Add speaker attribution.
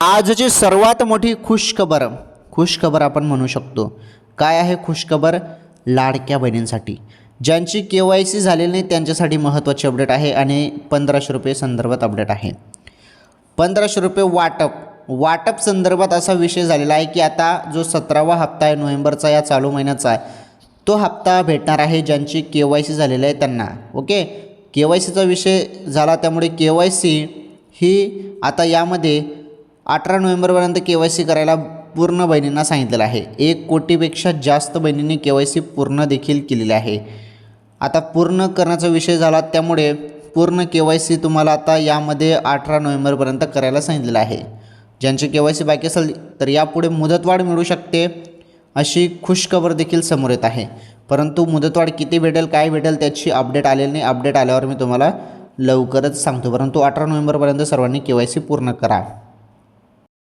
Speaker 1: आजची सर्वात मोठी खुशखबर आपण म्हणू शकतो. काय आहे खुशखबर? लाडक्या बहिणींसाठी ज्यांची KYC झालेली नाही त्यांच्यासाठी महत्त्वाची अपडेट आहे आणि 1500 रुपये संदर्भात अपडेट आहे. 1500 रुपये वाटप संदर्भात असा विषय झालेला आहे की आता जो 17वा हप्ता आहे नोव्हेंबरचा या चालू महिन्याचा आहे तो हप्ता भेटणार आहे ज्यांची KYC झालेली आहे त्यांना. ओके, KYCचा विषय झाला त्यामुळे KYC ही आता यामध्ये 18 नोव्हेंबरपर्यंत KYC करायला पूर्ण बहिणींना सांगितलेलं आहे. 1 कोटीपेक्षा जास्त बहिणींनी KYC पूर्ण देखील केलेली आहे. आता पूर्ण करण्याचा विषय झाला त्यामुळे पूर्ण KYC तुम्हाला आता यामध्ये 18 नोव्हेंबरपर्यंत करायला सांगितलेलं आहे. ज्यांची KYC बाकी असेल तर यापुढे मुदतवाढ मिळू शकते अशी खुशखबर देखील समोर येत आहे. परंतु मुदतवाढ किती भेटेल काय भेटेल त्याची अपडेट आलेली नाही. अपडेट आल्यावर मी तुम्हाला लवकरच सांगतो. परंतु 18 नोव्हेंबरपर्यंत सर्वांनी KYC पूर्ण करा.